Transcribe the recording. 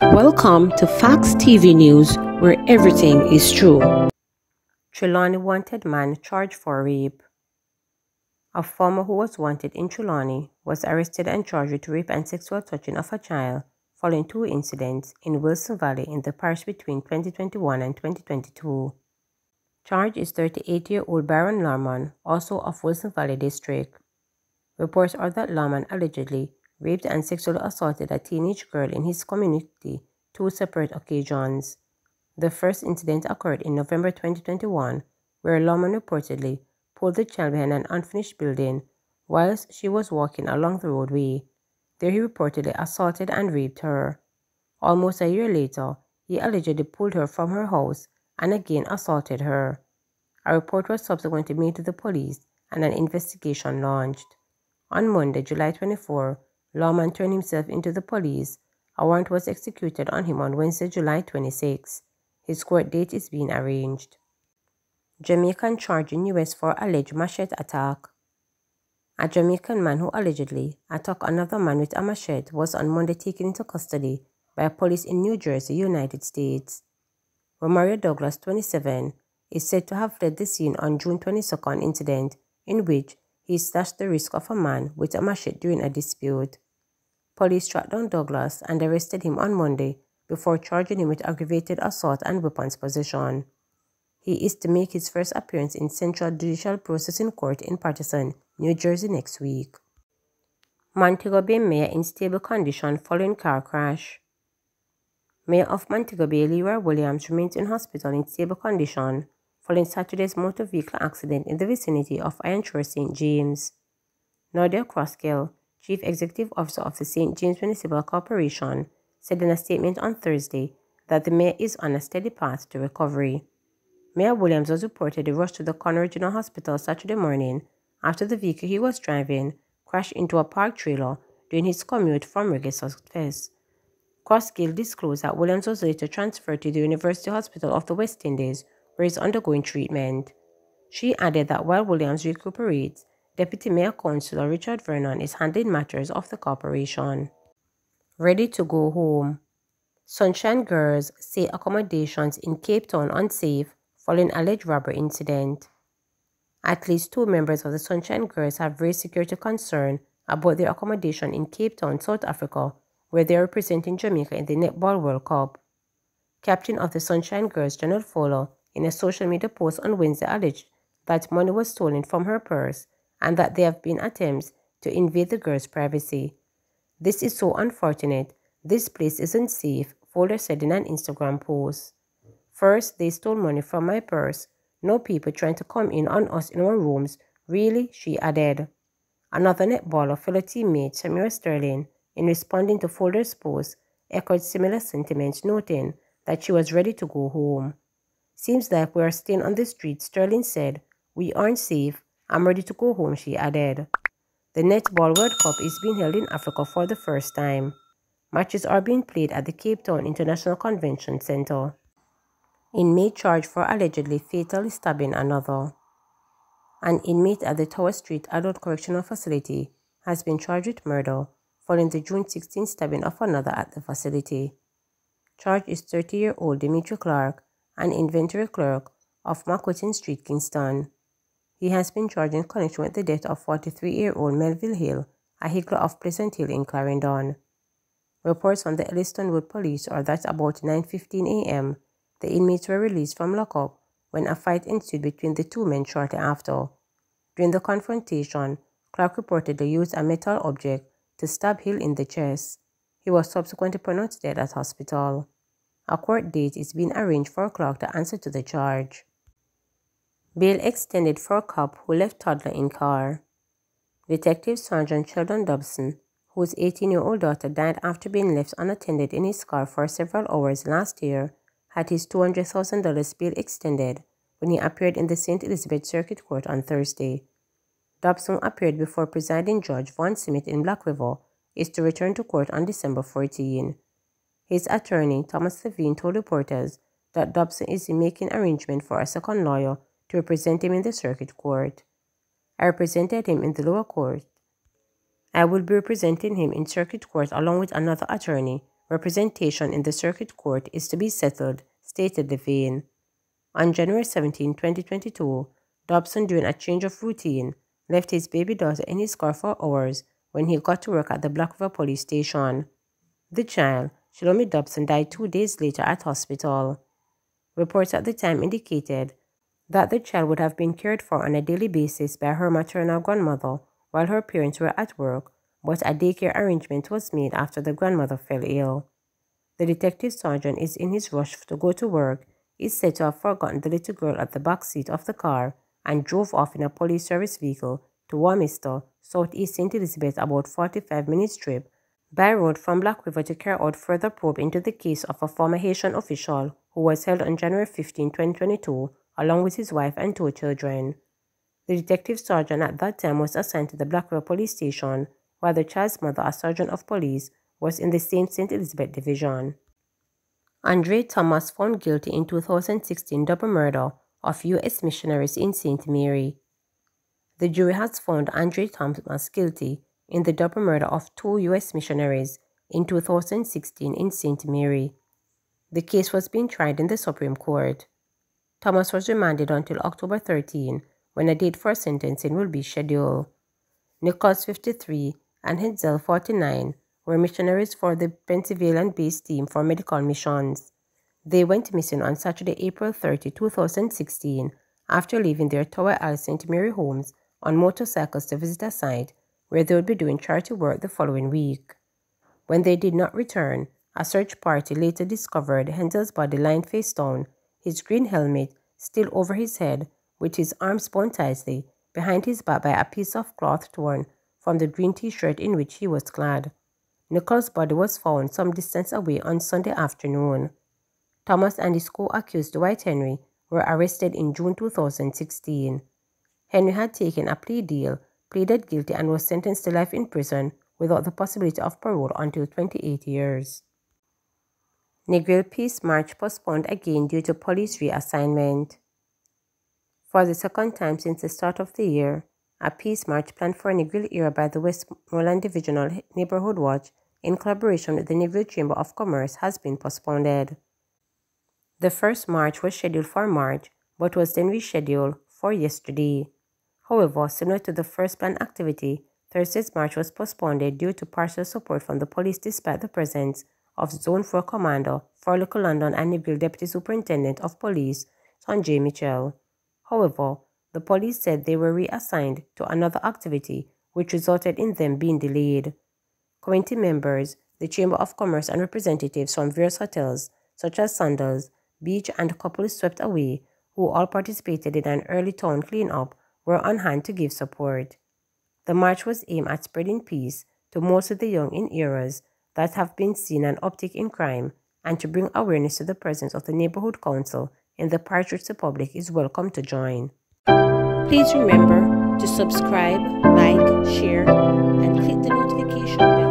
Welcome to Facts TV News, where everything is true. Trelawny wanted man charged for rape. A farmer who was wanted in Trelawny was arrested and charged with rape and sexual touching of a child following two incidents in Wilson Valley in the parish between 2021 and 2022. Charged is 38-year-old Baron Larman, also of Wilson Valley District. Reports are that Larman allegedly raped and sexually assaulted a teenage girl in his community two separate occasions. The first incident occurred in November 2021, where Larman reportedly pulled the child behind an unfinished building whilst she was walking along the roadway. There he reportedly assaulted and raped her. Almost a year later, he allegedly pulled her from her house and again assaulted her. A report was subsequently made to the police and an investigation launched. On Monday, July 24, Larman turned himself into the police. A warrant was executed on him on Wednesday, July 26. His court date is being arranged. Jamaican charged in U.S. for alleged machete attack. A Jamaican man who allegedly attacked another man with a machete was on Monday taken into custody by police in New Jersey, United States. Romario Douglas, 27, is said to have fled the scene on June 22nd incident in which he slashed the wrist of a man with a machete during a dispute. Police tracked down Douglas and arrested him on Monday before charging him with aggravated assault and weapons possession. He is to make his first appearance in Central Judicial Processing Court in Paterson, New Jersey next week. Montego Bay mayor in stable condition following car crash. Mayor of Montego Bay, Leroy Williams, remains in hospital in stable condition following Saturday's motor vehicle accident in the vicinity of Iron Shore, St. James. Nadia Crossgill, Chief Executive Officer of the St. James Municipal Corporation, said in a statement on Thursday that the mayor is on a steady path to recovery. Mayor Williams was reportedly rushed to the Conner Regional Hospital Saturday morning after the vehicle he was driving crashed into a parked trailer during his commute from Reggae Fest. Crossgill disclosed that Williams was later transferred to the University Hospital of the West Indies, where he is undergoing treatment. She added that while Williams recuperates, Deputy Mayor Councillor Richard Vernon is handling matters of the corporation. Ready to go home. Sunshine Girls say accommodations in Cape Town unsafe following alleged robbery incident. At least two members of the Sunshine Girls have raised security concern about their accommodation in Cape Town, South Africa, where they are representing Jamaica in the Netball World Cup. Captain of the Sunshine Girls, Donald Fowler, in a social media post on Wednesday alleged that money was stolen from her purse and that there have been attempts to invade the girls' privacy. "This is so unfortunate. This place isn't safe," Fowler said in an Instagram post. "First, they stole money from my purse. No people trying to come in on us in our rooms. Really?" she added. Another netballer, fellow teammate Samira Sterling, in responding to Fowler's post, echoed similar sentiments, noting that she was ready to go home. "Seems like we are staying on the street," Sterling said. "We aren't safe. I'm ready to go home," she added. The Netball World Cup is being held in Africa for the first time. Matches are being played at the Cape Town International Convention Center. Inmate charged for allegedly fatally stabbing another. An inmate at the Tower Street Adult Correctional Facility has been charged with murder following the June 16 stabbing of another at the facility. Charged is 30-year-old Dimitri Clark, an inventory clerk of Maquetting Street, Kingston. He has been charged in connection with the death of 43-year-old Melville Hill, a higgler of Pleasant Hill in Clarendon. Reports from the Elliston Wood Police are that about 9:15 a.m., the inmates were released from lockup when a fight ensued between the two men shortly after. During the confrontation, Clark reportedly used a metal object to stab Hill in the chest. He was subsequently pronounced dead at hospital. A court date is being arranged for Clark to answer to the charge. Bail extended for cop who left toddler in car. Detective Sergeant Sheldon Dobson, whose 18-year-old daughter died after being left unattended in his car for several hours last year, had his $200,000 bail extended when he appeared in the St. Elizabeth Circuit Court on Thursday. Dobson appeared before presiding Judge Von Smith in Black River, is to return to court on December 14. His attorney, Thomas Levine, told reporters that Dobson is making arrangement for a second lawyer to represent him in the circuit court. "I represented him in the lower court. I will be representing him in circuit court along with another attorney representation in the circuit court is to be settled, stated Levine. On January 17, 2022, Dobson, during a change of routine, left his baby daughter in his car for hours when he got to work at the Black River police station. The child, Trelawny Dobson, died 2 days later at hospital. Reports at the time indicated that the child would have been cared for on a daily basis by her maternal grandmother while her parents were at work, but a daycare arrangement was made after the grandmother fell ill. The detective sergeant is in his rush to go to work is said to have forgotten the little girl at the back seat of the car and drove off in a police service vehicle to Warminster, Southeast St. Elizabeth, about 45 minutes trip by road from Black River to carry out further probe into the case of a former Haitian official who was held on January 15, 2022, along with his wife and 2 children. The detective sergeant at that time was assigned to the Black River police station, while the child's mother, a sergeant of police, was in the same St. Elizabeth division. Andre Thomas found guilty in 2016 double murder of U.S. missionaries in St. Mary. The jury has found Andre Thomas guilty in the double murder of 2 U.S. missionaries in 2016 in St. Mary. The case was being tried in the Supreme Court. Thomas was remanded until October 13, when a date for sentencing will be scheduled. Nichols, 53, and Hetzel, 49, were missionaries for the Pennsylvania-based team for medical missions. They went missing on Saturday, April 30, 2016, after leaving their Tower Isle St. Mary homes on motorcycles to visit a site where they would be doing charity work the following week. When they did not return, a search party later discovered Hetzel's body lying face down, his green helmet still over his head, with his arms bound tightly behind his back by a piece of cloth torn from the green t-shirt in which he was clad. Nichols' body was found some distance away on Sunday afternoon. Thomas and his co-accused Dwight Henry were arrested in June 2016. Henry had taken a plea deal, pleaded guilty, and was sentenced to life in prison without the possibility of parole until 28 years. Negril Peace March postponed again due to police reassignment. For the second time since the start of the year, a peace march planned for Negril era by the Westmoreland Divisional Neighborhood Watch in collaboration with the Negril Chamber of Commerce has been postponed. The first march was scheduled for March, but was then rescheduled for yesterday. However, similar to the first planned activity, Thursday's march was postponed due to partial support from the police despite the presence of Zone 4 Commander for Local London and Negril Deputy Superintendent of Police, Sanjay Mitchell. However, the police said they were reassigned to another activity, which resulted in them being delayed. Committee members, the Chamber of Commerce, and representatives from various hotels, such as Sandals, Beach, and Couples Swept Away, who all participated in an early town clean-up, were on hand to give support. The march was aimed at spreading peace to most of the young in areas that have been seeing an uptick in crime, and to bring awareness to the presence of the Neighborhood Council in the parish which the public is welcome to join. Please remember to subscribe, like, share, and click the notification bell.